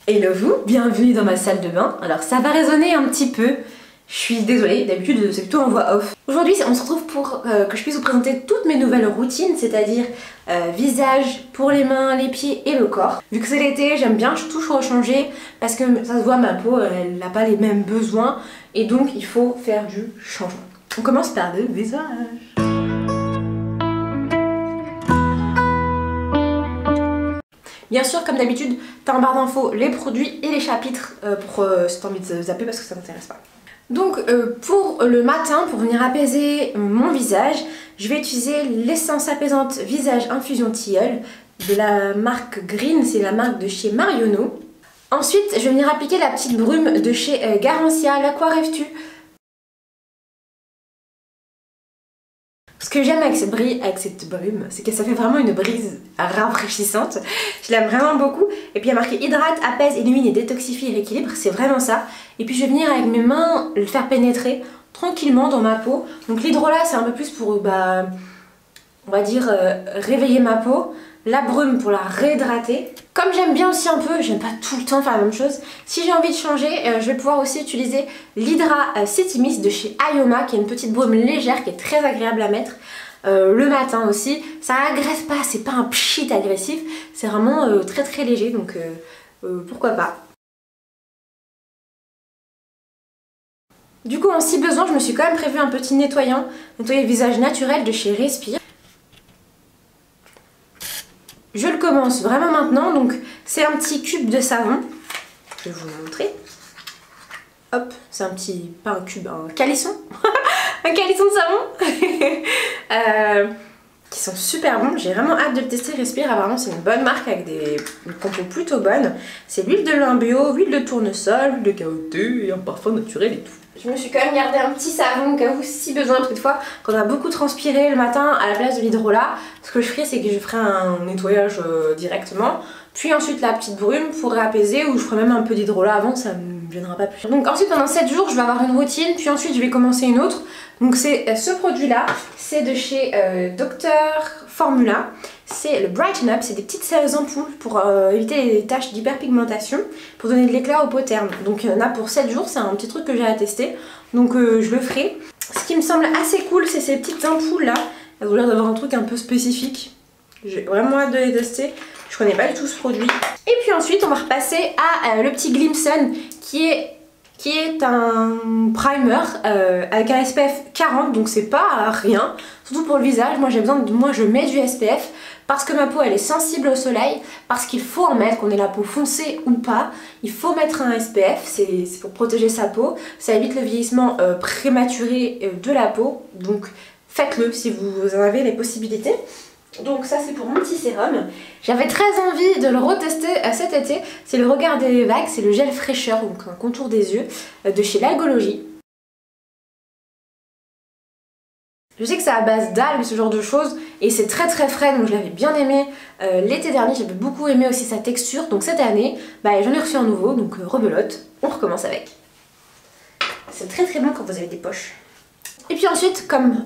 Hello vous, bienvenue dans ma salle de bain. Alors ça va résonner un petit peu, je suis désolée, d'habitude c'est plutôt en voix off. Aujourd'hui on se retrouve pour que je puisse vous présenter toutes mes nouvelles routines, c'est-à-dire visage pour les mains, les pieds et le corps. Vu que c'est l'été, j'aime bien tout rechanger parce que ça se voit, ma peau elle n'a pas les mêmes besoins et donc il faut faire du changement. On commence par le visage. Bien sûr, comme d'habitude, t'as en barre d'infos les produits et les chapitres pour si t'as envie de zapper parce que ça m'intéresse pas. Donc pour le matin, pour venir apaiser mon visage, je vais utiliser l'essence apaisante visage infusion tilleul de la marque Green, c'est la marque de chez Marionneau. Ensuite, je vais venir appliquer la petite brume de chez Garancia, l'Aqua Rêves-tu. Ce que j'aime avec cette brume, c'est que ça fait vraiment une brise rafraîchissante. Je l'aime vraiment beaucoup. Et puis il y a marqué hydrate, apaise, illumine et détoxifie et rééquilibre, c'est vraiment ça. Et puis je vais venir avec mes mains le faire pénétrer tranquillement dans ma peau. Donc l'hydrolat c'est un peu plus pour, on va dire, réveiller ma peau. La brume pour la réhydrater. Comme j'aime bien aussi un peu, j'aime pas tout le temps faire la même chose, si j'ai envie de changer, je vais pouvoir aussi utiliser l'Hydra City Mist de chez Ayoma, qui est une petite brume légère qui est très agréable à mettre le matin aussi. Ça agresse pas, c'est pas un pchit agressif, c'est vraiment très très léger, donc pourquoi pas. Du coup, si besoin, je me suis quand même prévu un petit nettoyant visage naturel de chez Respire. Je le commence vraiment maintenant, donc c'est un petit cube de savon. Je vais vous le montrer. Hop, c'est un petit, pas un cube, un calisson. Un calisson de savon. Qui sont super bons, j'ai vraiment hâte de le tester. Respire, apparemment c'est une bonne marque avec une compo plutôt bonne. C'est l'huile de lin bio, huile de tournesol, de caoutchouc et un parfum naturel et tout. Je me suis quand même gardé un petit savon au cas où si besoin, parce que des fois quand on a beaucoup transpiré le matin à la place de l'hydrolat, ce que je ferai c'est que je ferai un nettoyage directement, puis ensuite la petite brume pour apaiser, ou je ferai même un peu d'hydrolat avant, ça me viendra pas plus. Donc ensuite pendant 7 jours je vais avoir une routine, puis ensuite je vais commencer une autre. Donc c'est ce produit là, c'est de chez Dr Formula, c'est le Brighten Up, c'est des petites ampoules pour éviter les taches d'hyperpigmentation, pour donner de l'éclat aux peaux ternes. Donc il y en a pour 7 jours, c'est un petit truc que j'ai à tester, donc je le ferai. Ce qui me semble assez cool, c'est ces petites ampoules là, elles ont l'air d'avoir un truc un peu spécifique. J'ai vraiment hâte de les tester, je connais pas du tout ce produit. Et puis ensuite on va repasser à le petit Glimsun qui est un primer avec un SPF 40, donc c'est pas rien, surtout pour le visage. Moi j'ai besoin de, je mets du SPF parce que ma peau elle est sensible au soleil, parce qu'il faut en mettre, qu'on ait la peau foncée ou pas, il faut mettre un SPF, c'est pour protéger sa peau, ça évite le vieillissement prématuré de la peau, donc faites-le si vous en avez les possibilités. Donc ça c'est pour mon petit sérum. J'avais très envie de le retester cet été. C'est le Regard des Vagues, c'est le gel fraîcheur, donc un contour des yeux de chez L'Algologie. Je sais que c'est à base d'algues, ce genre de choses, et c'est très très frais, donc je l'avais bien aimé l'été dernier. J'avais beaucoup aimé aussi sa texture, donc cette année j'en ai reçu un nouveau, donc rebelote. On recommence avec. C'est très très bon quand vous avez des poches. Et puis ensuite, comme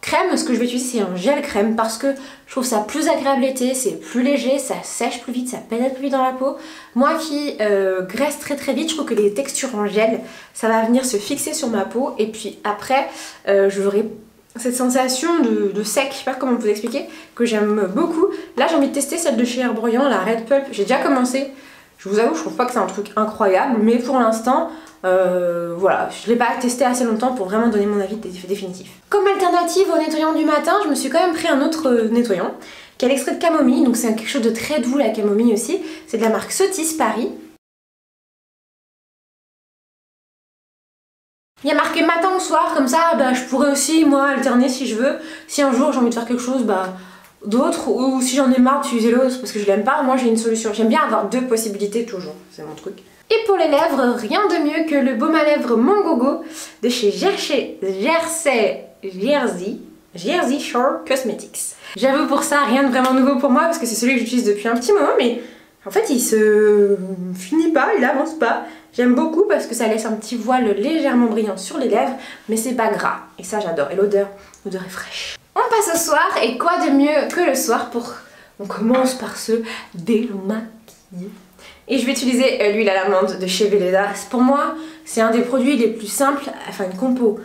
crème, ce que je vais utiliser c'est un gel crème parce que je trouve ça plus agréable l'été, c'est plus léger, ça sèche plus vite, ça pénètre plus vite dans la peau. Moi qui graisse très très vite, je trouve que les textures en gel, ça va venir se fixer sur ma peau et puis après j'aurai cette sensation de sec, je sais pas comment vous expliquer, que j'aime beaucoup. Là j'ai envie de tester celle de chez Herborian, la Red Pulp, j'ai déjà commencé. Je vous avoue, je trouve pas que c'est un truc incroyable, mais pour l'instant, voilà, je l'ai pas testé assez longtemps pour vraiment donner mon avis définitif. Comme alternative au nettoyant du matin, je me suis quand même pris un autre nettoyant, qui est l'extrait de camomille, donc c'est quelque chose de très doux la camomille aussi, c'est de la marque Sotis Paris. Il y a marqué matin ou soir, comme ça je pourrais aussi moi alterner si je veux, si un jour j'ai envie de faire quelque chose d'autre, ou si j'en ai marre d'utiliser l'autre parce que je l'aime pas, moi j'ai une solution. J'aime bien avoir deux possibilités toujours, c'est mon truc. Et pour les lèvres, rien de mieux que le baume à lèvres Mangogo de chez Jersey Shore Cosmetics. J'avoue pour ça, rien de vraiment nouveau pour moi parce que c'est celui que j'utilise depuis un petit moment, mais en fait il se finit pas, il avance pas. J'aime beaucoup parce que ça laisse un petit voile légèrement brillant sur les lèvres, mais c'est pas gras. Et ça j'adore, et l'odeur est fraîche. On passe au soir, et quoi de mieux que le soir pour... On commence par se démaquiller. Et je vais utiliser l'huile à l'amande de chez Weleda. Pour moi, c'est un des produits les plus simples, enfin une compo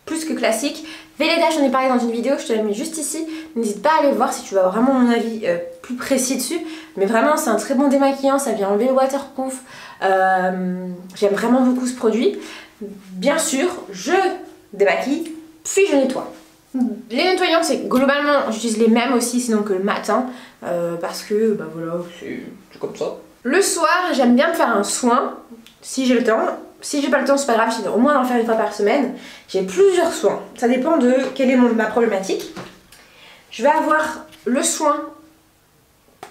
plus que classique. Weleda, j'en ai parlé dans une vidéo, je te la mets juste ici. N'hésite pas à aller voir si tu veux avoir vraiment mon avis plus précis dessus. Mais vraiment, c'est un très bon démaquillant, ça vient enlever le waterproof. J'aime vraiment beaucoup ce produit. Bien sûr, je démaquille, puis je nettoie. Les nettoyants, c'est globalement, j'utilise les mêmes aussi, sinon que le matin, parce que, bah voilà, c'est comme ça. Le soir, j'aime bien me faire un soin, si j'ai le temps. Si j'ai pas le temps, c'est pas grave, j'essaie au moins d'en faire une fois par semaine. J'ai plusieurs soins, ça dépend de quelle est ma problématique. Je vais avoir le soin,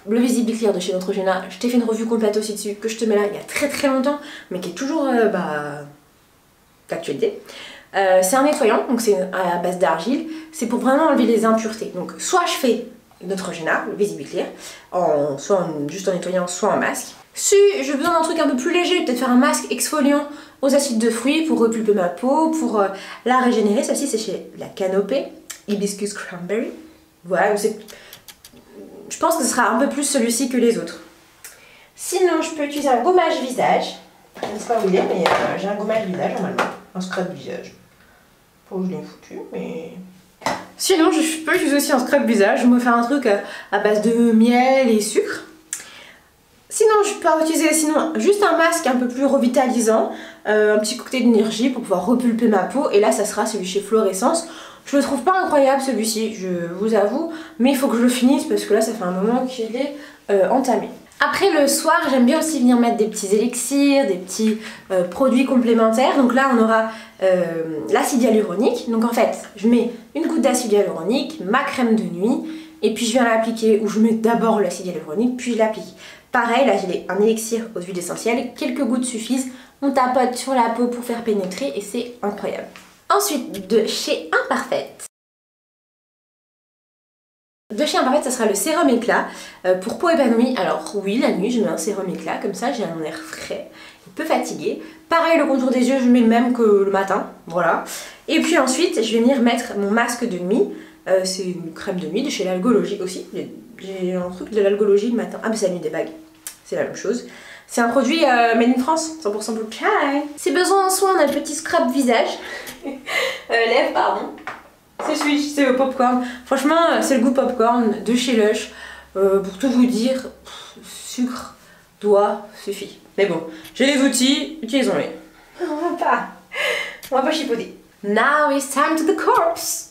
le Visible Clear de chez Neutrogena. Je t'ai fait une revue complète aussi dessus, que je te mets là il y a très longtemps, mais qui est toujours d'actualité. C'est un nettoyant, donc c'est à base d'argile. C'est pour vraiment enlever les impuretés. Donc soit je fais Neutrogena, le Visible Clear, juste en nettoyant, soit en masque. Si j'ai besoin d'un truc un peu plus léger, peut-être faire un masque exfoliant aux acides de fruits pour repulper ma peau, pour la régénérer. Celle-ci c'est chez La Canopée, Hibiscus Cranberry. Voilà, je pense que ce sera un peu plus celui-ci que les autres. Sinon, je peux utiliser un gommage visage. Je ne sais pas où il est, mais j'ai un gommage visage normalement. Un scrub visage. Faut que je l'ai foutu, mais... Sinon, je peux utiliser aussi un scrub visage. Je vais me faire un truc à base de miel et sucre. Sinon, je peux utiliser juste un masque un peu plus revitalisant. Un petit cocktail d'énergie pour pouvoir repulper ma peau. Et là, ça sera celui chez Florescence. Je le trouve pas incroyable celui-ci, je vous avoue. Mais il faut que je le finisse parce que là, ça fait un moment qu'il est entamé. Après le soir, j'aime bien aussi venir mettre des petits élixirs, des petits produits complémentaires. Donc là, on aura l'acide hyaluronique. Donc en fait, je mets une goutte d'acide hyaluronique, ma crème de nuit, et puis je viens l'appliquer, ou je mets d'abord l'acide hyaluronique, puis je l'applique. Pareil, là j'ai un élixir aux huiles essentielles, quelques gouttes suffisent. On tapote sur la peau pour faire pénétrer et c'est incroyable. Ensuite, de chez Imparfaite. De chez Imparfaite, ça sera le sérum éclat pour peau épanouie. Alors oui, la nuit, je mets un sérum éclat, comme ça j'ai un air frais, un peu fatigué. Pareil, le contour des yeux, je mets le même que le matin, voilà. Et puis ensuite, je vais venir mettre mon masque de nuit. C'est une crème de nuit de chez l'Algologie aussi. J'ai un truc de l'Algologie le matin. Ah mais c'est la nuit des bagues, c'est la même chose. C'est un produit made in France, 100% blue chai. Si besoin en soin, on a le petit scrub visage. Lèvres, pardon. C'est celui, c'est au popcorn. Franchement, c'est le goût popcorn de chez Lush. Pour tout vous dire, sucre, doigt, suffit. Mais bon, j'ai les outils, utilisons-les. On va pas chipoter. Now it's time to the corpse.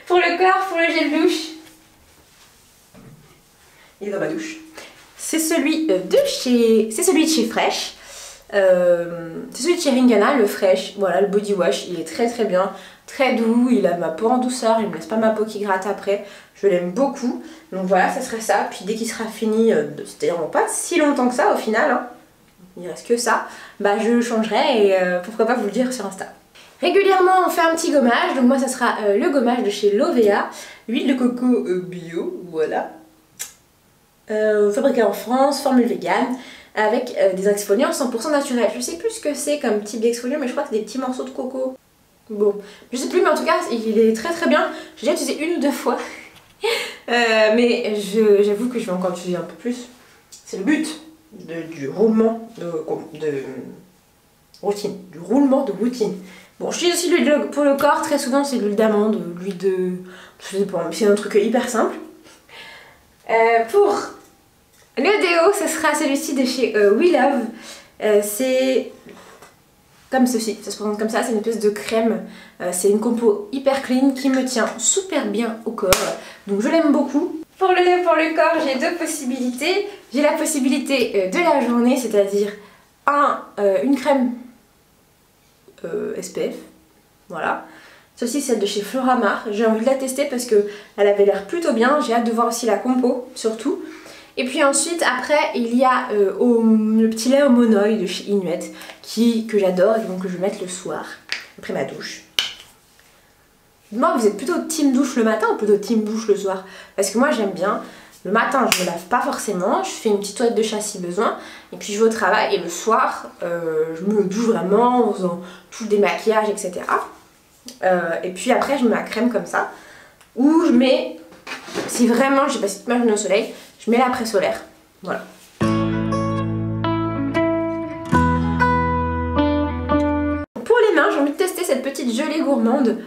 Pour le corps, pour le gel douche. Il est dans ma douche. C'est celui de chez Fresh. C'est celui de chez Ringana, le Fresh. Voilà, le body wash, il est très bien, très doux. Il a ma peau en douceur, il me laisse pas ma peau qui gratte après. Je l'aime beaucoup. Donc voilà, ça serait ça. Puis dès qu'il sera fini, c'est-à-dire pas si longtemps que ça au final, hein, il reste que ça, bah je le changerai et pourquoi pas vous le dire sur Insta. Régulièrement on fait un petit gommage, donc moi ça sera le gommage de chez Lovea, huile de coco bio, voilà. Fabriqué en France, formule vegan, avec des exfoliants 100% naturels. Je sais plus ce que c'est comme type d'exfoliant, mais je crois que c'est des petits morceaux de coco. Bon, je sais plus, mais en tout cas il est très bien. J'ai déjà utilisé une ou deux fois, mais j'avoue que je vais encore utiliser un peu plus. C'est le but du roulement de routine. Du roulement de routine. Bon, je utilise aussi l'huile pour le corps, très souvent c'est de l'huile d'amande, l'huile de... je sais pas, c'est un truc hyper simple. Pour le déo, ce sera celui-ci de chez We Love. C'est comme ceci, ça se présente comme ça, c'est une espèce de crème. C'est une compo hyper clean qui me tient super bien au corps, donc je l'aime beaucoup. Pour le corps, j'ai deux possibilités. J'ai la possibilité de la journée, c'est-à-dire une crème SPF, voilà. Celle-ci, celle de chez Floramar. J'ai envie de la tester parce qu'elle avait l'air plutôt bien. J'ai hâte de voir aussi la compo, surtout. Et puis ensuite, après, il y a le petit lait au monoï de chez Inuit que j'adore et donc que je vais mettre le soir, après ma douche. Moi, vous êtes plutôt team douche le matin ou plutôt team douche le soir? Parce que moi, j'aime bien. Le matin, je ne me lave pas forcément, je fais une petite toilette de chat si besoin, et puis je vais au travail, et le soir, je me douche vraiment en faisant tout le démaquillage, etc. Et puis après, je mets ma crème comme ça. Ou je mets, si vraiment j'ai pas cette journée au soleil, je mets l'après-solaire. Voilà. Pour les mains, j'ai envie de tester cette petite gelée gourmande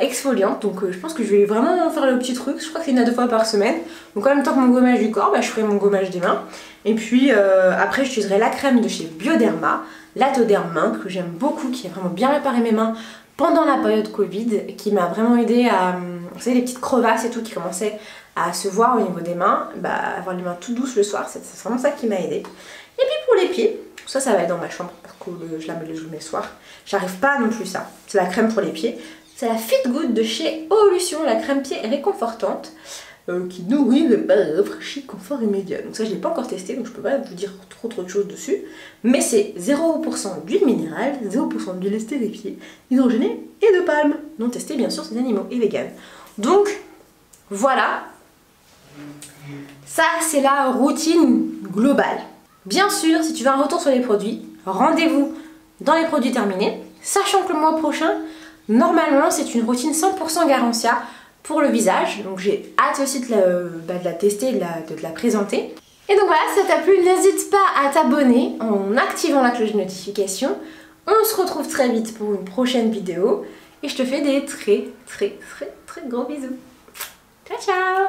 exfoliante. Donc je pense que je vais vraiment faire le petit truc. Je crois que c'est 1 à 2 fois par semaine. Donc en même temps que mon gommage du corps, je ferai mon gommage des mains. Et puis après j'utiliserai la crème de chez Bioderma, la Toderm Mint, que j'aime beaucoup, qui a vraiment bien réparé mes mains pendant la période Covid, qui m'a vraiment aidé à, vous savez, les petites crevasses et tout qui commençaient à se voir au niveau des mains, avoir les mains tout douces le soir, c'est vraiment ça qui m'a aidé. Et puis pour les pieds, ça va être dans ma chambre parce que je le mets le soir. J'arrive pas non plus ça. C'est la crème pour les pieds. C'est la Fit Good de chez Evolution, la crème pied réconfortante qui nourrit le rafraîchit confort immédiat. Donc ça je l'ai pas encore testé, donc je peux pas vous dire trop de choses dessus. Mais c'est 0% d'huile minérale, 0% d'huile estérifiée, hydrogénée et de palme. Non testé bien sûr, c'est animaux et vegan. Donc voilà. Ça c'est la routine globale. Bien sûr, si tu veux un retour sur les produits, rendez-vous dans les produits terminés, sachant que le mois prochain, normalement, c'est une routine 100% Garancia pour le visage. Donc j'ai hâte aussi de la tester, de la présenter. Et donc voilà, si ça t'a plu, n'hésite pas à t'abonner en activant la cloche de notification. On se retrouve très vite pour une prochaine vidéo. Et je te fais des très gros bisous. Ciao ciao!